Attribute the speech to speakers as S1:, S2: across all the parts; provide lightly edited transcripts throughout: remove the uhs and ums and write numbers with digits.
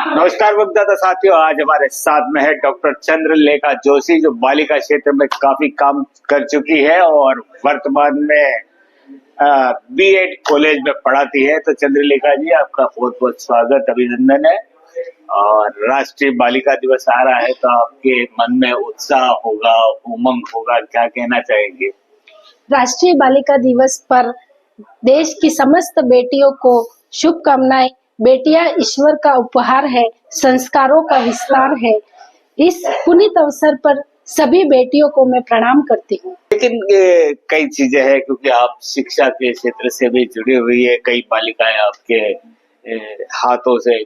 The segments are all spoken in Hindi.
S1: नमस्कार वक्ता साथियों, आज हमारे साथ में है डॉक्टर चंद्रलेखा जोशी, जो बालिका क्षेत्र में काफी काम कर चुकी है और वर्तमान में बीएड कॉलेज में पढ़ाती है। तो चंद्रलेखा जी, आपका बहुत बहुत स्वागत, अभिनंदन है। और राष्ट्रीय बालिका दिवस आ रहा है, तो आपके मन में उत्साह होगा, उमंग होगा, क्या कहना चाहेंगे?
S2: राष्ट्रीय बालिका दिवस पर देश की समस्त बेटियों को शुभकामनाएं। बेटियां ईश्वर का उपहार है, संस्कारों का विस्तार है। इस पुनीत अवसर पर सभी बेटियों को मैं प्रणाम करती हूँ।
S1: लेकिन कई चीजें हैं, क्योंकि आप शिक्षा के क्षेत्र से भी जुड़ी हुई है। कई बालिकाएं आपके हाथों से,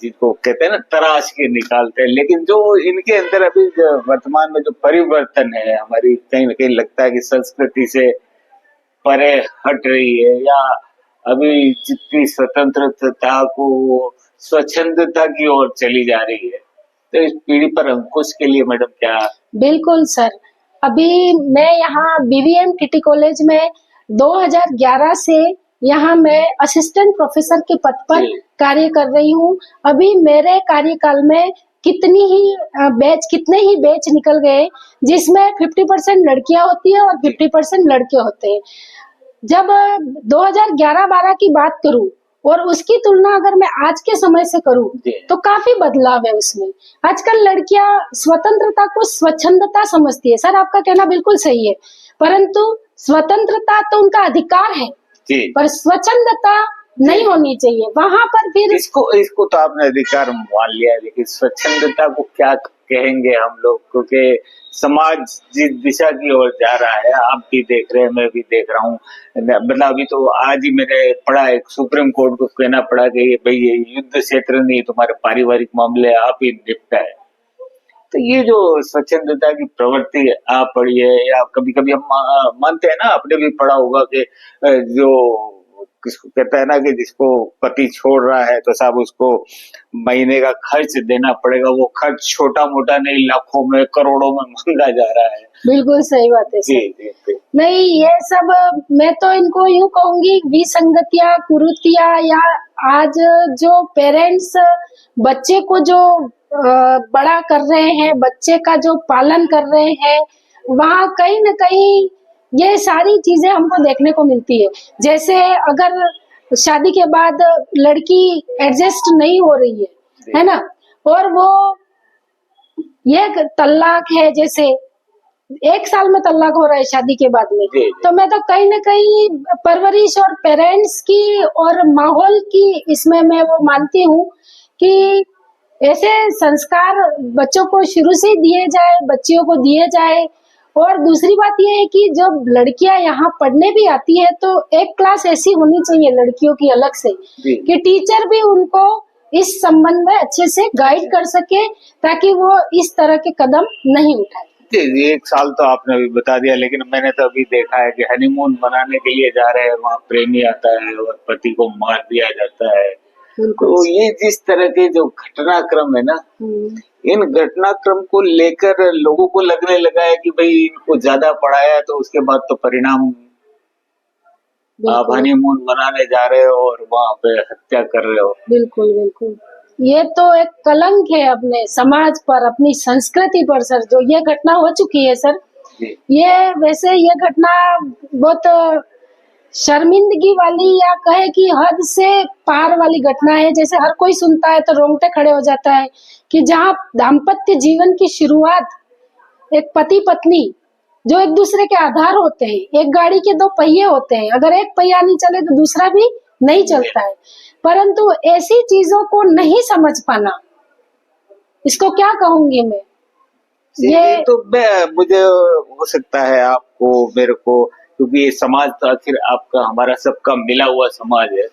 S1: जिनको कहते हैं ना, तराश के निकालते हैं। लेकिन जो इनके अंदर अभी वर्तमान में जो परिवर्तन है, हमारी कहीं ना कहीं लगता है कि संस्कृति से परे हट रही है, या अभी जितनी स्वतंत्रता को स्वच्छंदता की ओर चली जा रही है। तो इस पीढ़ी पर अंकुश के लिए मैडम क्या?
S2: बिल्कुल सर, अभी मैं यहाँ बीवीएम टीटी कॉलेज में 2011 से यहाँ मैं असिस्टेंट प्रोफेसर के पद पर कार्य कर रही हूँ। अभी मेरे कार्यकाल में कितने ही बैच निकल गए, जिसमें 50% लड़कियां होती है और 50% लड़के होते हैं। जब 2011-12 की बात करूं और उसकी तुलना अगर मैं आज के समय से करूं, तो काफी बदलाव है उसमें। आजकल लड़कियां स्वतंत्रता को स्वच्छंदता समझती है। सर, आपका कहना बिल्कुल सही है, परंतु स्वतंत्रता तो उनका अधिकार है, पर स्वच्छंदता नहीं होनी चाहिए। वहां पर फिर
S1: इसको तो आपने अधिकार मान लिया, लेकिन स्वच्छंदता को क्या कहेंगे हम लोग? क्योंकि समाज जिस दिशा की ओर जा रहा है, आप भी देख रहे हैं, मैं भी देख रहा हूँ। मतलब अभी तो आज ही मैंने पढ़ा, एक सुप्रीम कोर्ट को कहना पड़ा कि भाई ये युद्ध क्षेत्र नहीं, तुम्हारे पारिवारिक मामले आप ही निपटाए। तो ये जो स्वच्छंदता की प्रवृत्ति आप पढ़ी है, या कभी कभी हम मानते हैं ना, आपने भी पढ़ा होगा कि जो किसको कहता है ना, कि जिसको पति छोड़ रहा है तो साहब उसको महीने का खर्च देना पड़ेगा। वो खर्च छोटा मोटा नहीं, लाखों में करोड़ों में मांगा जा रहा है।
S2: बिल्कुल सही बात है। जी। नहीं, ये सब मैं तो इनको यूं कहूंगी, विसंगतियां, कुरीतियां, या आज जो पेरेंट्स बच्चे को जो बड़ा कर रहे हैं, बच्चे का जो पालन कर रहे हैं, वहाँ कहीं न कहीं ये सारी चीजें हमको देखने को मिलती है। जैसे अगर शादी के बाद लड़की एडजस्ट नहीं हो रही है ना, और वो ये तलाक है, जैसे 1 साल में तलाक हो रहा है शादी के बाद में, तो मैं तो कहीं ना कहीं परवरिश और पेरेंट्स की और माहौल की इसमें मैं वो मानती हूँ कि ऐसे संस्कार बच्चों को शुरू से ही दिए जाए, बच्चियों को दिए जाए। और दूसरी बात यह है कि जब लड़कियां यहाँ पढ़ने भी आती है, तो एक क्लास ऐसी होनी चाहिए लड़कियों की अलग से, कि टीचर भी उनको इस संबंध में अच्छे से गाइड कर सके, ताकि वो इस तरह के कदम नहीं उठाए।
S1: जी, 1 साल तो आपने अभी बता दिया, लेकिन मैंने तो अभी देखा है कि हनीमून मनाने के लिए जा रहे हैं, वहाँ प्रेमी आता है और पति को मार दिया जाता है। तो ये जिस तरह के जो घटनाक्रम है ना, इन घटनाक्रम को लेकर लोगों को लगने लगा है कि भाई इनको ज्यादा पढ़ाया तो उसके बाद तो परिणाम, आप हनीमून मनाने जा रहे हो और वहाँ पे हत्या कर रहे हो।
S2: बिल्कुल बिल्कुल, ये तो एक कलंक है अपने समाज पर, अपनी संस्कृति पर सर, जो ये घटना हो चुकी है सर। ये घटना बहुत शर्मिंदगी वाली, या कहे कि हद से पार वाली घटना है। जैसे हर कोई सुनता है तो रोंगटे खड़े हो जाता है, कि जहाँ दाम्पत्य जीवन की शुरुआत एक पति पत्नी जो एक दूसरे के आधार होते हैं, एक गाड़ी के 2 पहिए होते हैं, अगर एक पहिया नहीं चले तो दूसरा भी नहीं चलता है, परंतु ऐसी चीजों को नहीं समझ पाना, इसको क्या कहूंगी मैं।
S1: ये तो मुझे हो सकता है आपको, मेरे को, क्योंकि ये समाज तो आखिर आपका हमारा सबका मिला हुआ समाज है।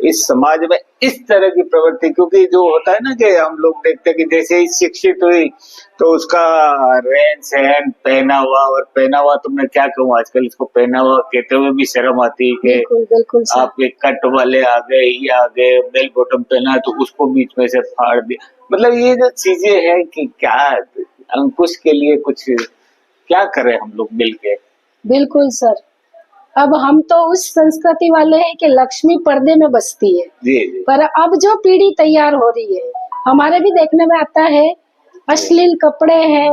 S1: इस समाज में इस तरह की प्रवृत्ति, क्योंकि जो होता है ना कि हम लोग देखते हैं कि जैसे ही शिक्षित हुई तो उसका रहन सहन, पहनावा, और पहनावा तो मैं क्या कहूँ, आजकल इसको पहनावा कहते हुए भी शर्म आती है कि आपके कट वाले आ गए, ये आ गए, बेल बॉटम पहना तो उसको बीच में से फाड़ दिया। मतलब ये जो चीजें हैं कि क्या अंकुश के लिए कुछ क्या करें हम लोग मिलके।
S2: बिल्कुल सर, अब हम तो उस संस्कृति वाले हैं कि लक्ष्मी पर्दे में बसती है, पर अब जो पीढ़ी तैयार हो रही है, हमारे भी देखने में आता है। अश्लील कपड़े हैं,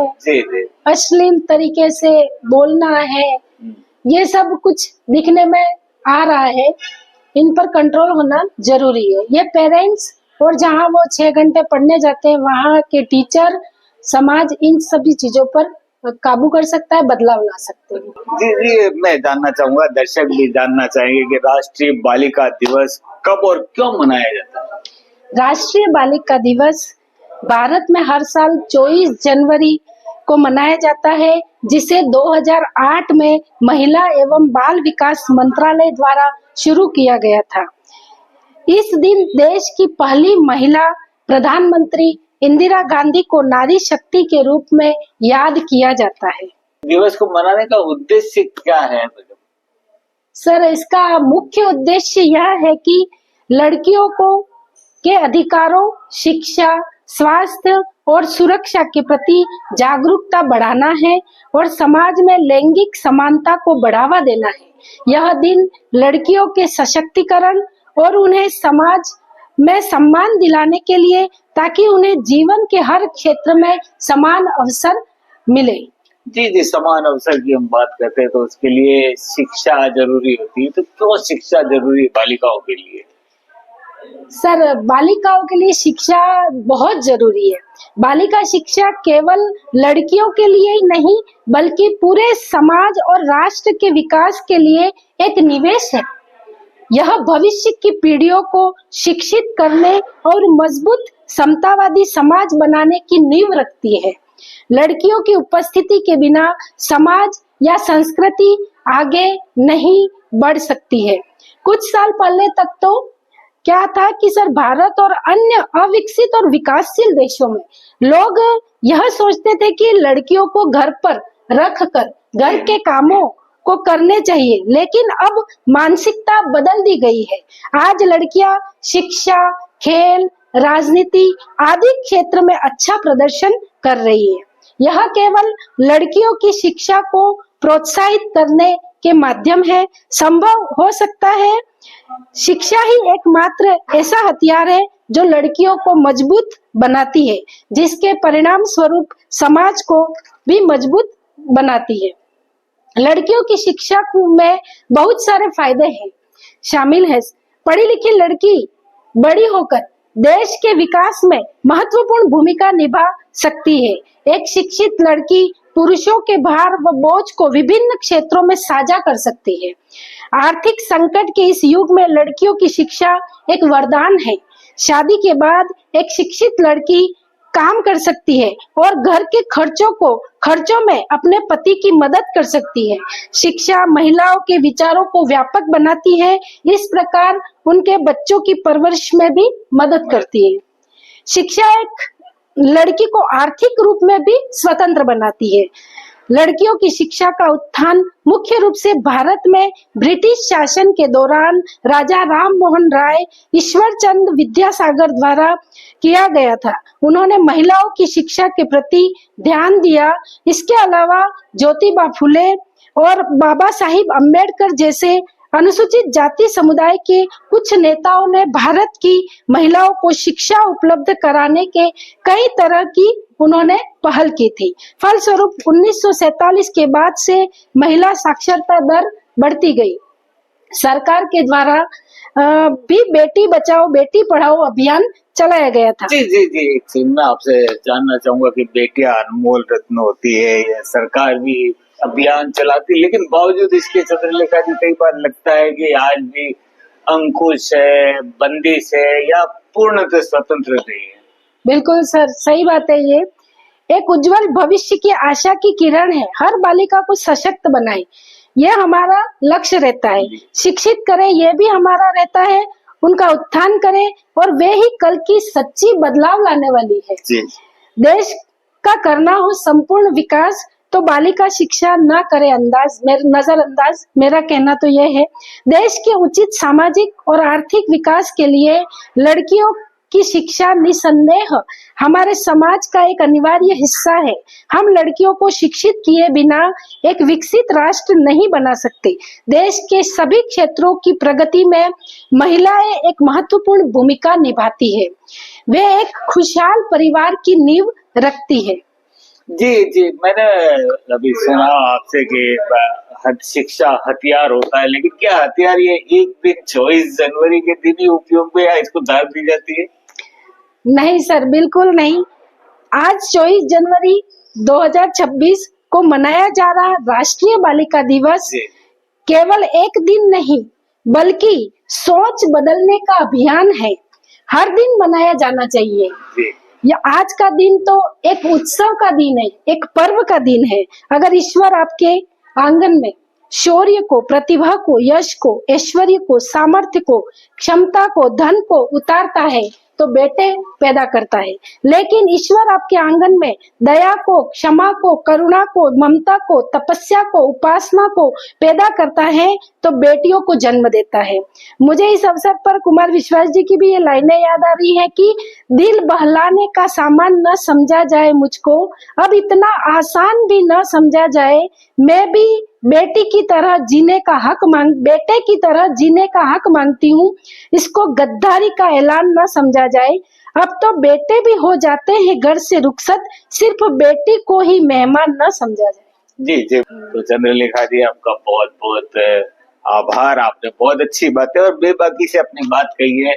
S2: अश्लील तरीके से बोलना है, ये सब कुछ दिखने में आ रहा है। इन पर कंट्रोल होना जरूरी है। ये पेरेंट्स और जहाँ वो 6 घंटे पढ़ने जाते हैं वहाँ के टीचर, समाज इन सभी चीजों पर काबू कर सकता है, बदलाव ला सकते हैं।
S1: जी जी, मैं जानना चाहूंगा, दर्शक भी जानना चाहेंगे कि राष्ट्रीय बालिका दिवस कब और क्यों मनाया जाता है?
S2: राष्ट्रीय बालिका दिवस भारत में हर साल 24 जनवरी को मनाया जाता है, जिसे 2008 में महिला एवं बाल विकास मंत्रालय द्वारा शुरू किया गया था। इस दिन देश की पहली महिला प्रधानमंत्री इंदिरा गांधी को नारी शक्ति के रूप में याद किया जाता है।
S1: दिवस को मनाने का उद्देश्य क्या है?
S2: सर, इसका मुख्य उद्देश्य यह है कि लड़कियों को के अधिकारों, शिक्षा, स्वास्थ्य और सुरक्षा के प्रति जागरूकता बढ़ाना है और समाज में लैंगिक समानता को बढ़ावा देना है। यह दिन लड़कियों के सशक्तिकरण और उन्हें समाज में सम्मान दिलाने के लिए, ताकि उन्हें जीवन के हर क्षेत्र में समान अवसर मिले।
S1: जी जी, समान अवसर की हम बात करते हैं तो उसके लिए शिक्षा जरूरी होती है। तो क्यों शिक्षा जरूरी है बालिकाओं के लिए?
S2: सर, बालिकाओं के लिए शिक्षा बहुत जरूरी है। बालिका शिक्षा केवल लड़कियों के लिए ही नहीं, बल्कि पूरे समाज और राष्ट्र के विकास के लिए एक निवेश है। यह भविष्य की पीढ़ियों को शिक्षित करने और मजबूत समतावादी समाज बनाने की नींव रखती है। लड़कियों की उपस्थिति के बिना समाज या संस्कृति आगे नहीं बढ़ सकती है। कुछ साल पहले तक तो क्या था कि सर, भारत और अन्य अविकसित और विकासशील देशों में लोग यह सोचते थे कि लड़कियों को घर पर रखकर घर के कामों को करने चाहिए, लेकिन अब मानसिकता बदल दी गई है। आज लड़कियां शिक्षा, खेल, राजनीति आदि क्षेत्र में अच्छा प्रदर्शन कर रही है। यह केवल लड़कियों की शिक्षा को प्रोत्साहित करने के माध्यम है संभव हो सकता है। शिक्षा ही एकमात्र ऐसा हथियार है जो लड़कियों को मजबूत बनाती है, जिसके परिणाम स्वरूप समाज को भी मजबूत बनाती है। लड़कियों की शिक्षा में बहुत सारे फायदे हैं, शामिल है। पढ़ी लिखी लड़की बड़ी होकर देश के विकास में महत्वपूर्ण भूमिका निभा सकती है। एक शिक्षित लड़की पुरुषों के भार व बोझ को विभिन्न क्षेत्रों में साझा कर सकती है। आर्थिक संकट के इस युग में लड़कियों की शिक्षा एक वरदान है। शादी के बाद एक शिक्षित लड़की काम कर सकती है और घर के खर्चों में अपने पति की मदद कर सकती है। शिक्षा महिलाओं के विचारों को व्यापक बनाती है, इस प्रकार उनके बच्चों की परवरिश में भी मदद करती है। शिक्षा एक लड़की को आर्थिक रूप में भी स्वतंत्र बनाती है। लड़कियों की शिक्षा का उत्थान मुख्य रूप से भारत में ब्रिटिश शासन के दौरान राजा राम मोहन राय ईश्वर चंद विद्यासागर द्वारा किया गया था। उन्होंने महिलाओं की शिक्षा के प्रति ध्यान दिया। इसके अलावा ज्योतिबा फुले और बाबा साहिब अम्बेडकर जैसे अनुसूचित जाति समुदाय के कुछ नेताओं ने भारत की महिलाओं को शिक्षा उपलब्ध कराने के कई तरह की उन्होंने पहल की थी। फलस्वरूप 1947 के बाद से महिला साक्षरता दर बढ़ती गई। सरकार के द्वारा भी बेटी बचाओ बेटी पढ़ाओ अभियान चलाया गया था।
S1: जी जी जी, एक चीज मैं आपसे जानना चाहूंगा कि बेटियां अनमोल रत्न होती है, ये सरकार भी अभियान चलाती है, लेकिन बावजूद इसके चंद्रलेखा जी कई बार लगता है कि आज भी अंकुश है, बंदिश है या पूर्णतः स्वतंत्र नहीं है।
S2: बिल्कुल सर, सही बात है। ये एक उज्जवल भविष्य की आशा की किरण है। हर बालिका को सशक्त बनाए, ये हमारा लक्ष्य रहता है। शिक्षित करें, ये भी हमारा रहता है। उनका उत्थान करें और वे ही कल की सच्ची बदलाव लाने वाली है। देश का करना हो संपूर्ण विकास तो बालिका शिक्षा ना करे नजरअंदाज। मेरा कहना तो यह है, देश के उचित सामाजिक और आर्थिक विकास के लिए लड़कियों की शिक्षा निसंदेह हमारे समाज का एक अनिवार्य हिस्सा है। हम लड़कियों को शिक्षित किए बिना एक विकसित राष्ट्र नहीं बना सकते। देश के सभी क्षेत्रों की प्रगति में महिलाएं एक महत्वपूर्ण भूमिका निभाती है। वे एक खुशहाल परिवार की नींव रखती है।
S1: जी जी, मैंने अभी सुना आपसे कि शिक्षा हथियार होता है, लेकिन क्या हथियार ये एक दिन 24 जनवरी के दिन ही उपयोग में या इसको दाग दी जाती है?
S2: नहीं सर, बिल्कुल नहीं। आज 24 जनवरी 2026 को मनाया जा रहा राष्ट्रीय बालिका दिवस केवल एक दिन नहीं बल्कि सोच बदलने का अभियान है। हर दिन मनाया जाना चाहिए। या आज का दिन तो एक उत्सव का दिन है, एक पर्व का दिन है। अगर ईश्वर आपके आंगन में शौर्य को, प्रतिभा को, यश को, ऐश्वर्य को, सामर्थ्य को, क्षमता को, धन को उतारता है तो बेटे पैदा करता है। लेकिन ईश्वर आपके आंगन में दया को, क्षमा को, करुणा को, ममता को, तपस्या को, उपासना को पैदा करता है तो बेटियों को जन्म देता है। मुझे इस अवसर पर कुमार विश्वास जी की भी ये लाइनें याद आ रही है कि दिल बहलाने का सामान न समझा जाए मुझको, अब इतना आसान भी न समझा जाए, मैं भी बेटे की तरह जीने का हक मांगती हूँ। इसको गद्दारी का ऐलान न समझा जाए। अब तो बेटे भी हो जाते हैं घर से रुखसत, सिर्फ बेटी को ही मेहमान न समझा जाए।
S1: जी जी, तो चंद्रलेखा जी आपका बहुत बहुत आभार। आपने बहुत अच्छी बातें और बेबाकी से अपनी बात कही है।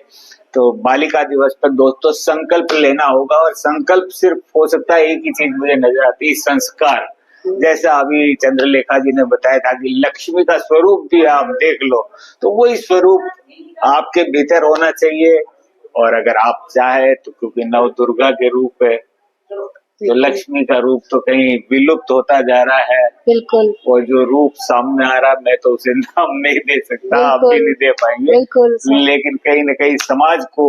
S1: तो बालिका दिवस पर दोस्तों संकल्प लेना होगा, और संकल्प सिर्फ हो सकता है एक ही चीज मुझे नजर आती है, संस्कार। जैसा अभी चंद्रलेखा जी ने बताया था कि लक्ष्मी का स्वरूप भी आप देख लो, तो वही स्वरूप आपके भीतर होना चाहिए। और अगर आप चाहे तो, क्योंकि नव दुर्गा के रूप है तो लक्ष्मी का रूप तो कहीं विलुप्त होता जा रहा है।
S2: बिल्कुल।
S1: और जो रूप सामने आ रहा, मैं तो उसे नाम नहीं दे सकता, आप भी नहीं दे पाएंगे। लेकिन कहीं न कहीं समाज को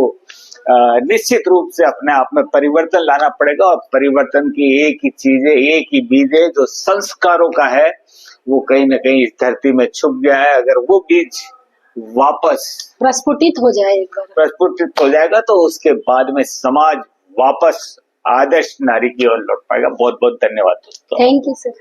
S1: निश्चित रूप से अपने आप में परिवर्तन लाना पड़ेगा, और परिवर्तन की एक ही चीज है, एक ही बीज है जो संस्कारों का है। वो कहीं न कहीं इस धरती में छुप गया है। अगर वो बीज वापस
S2: प्रस्फुटित हो
S1: जाएगा तो उसके बाद में समाज वापस आदर्श नारी की ओर लौट पाएगा। बहुत बहुत धन्यवाद दोस्तों।
S2: Thank you sir.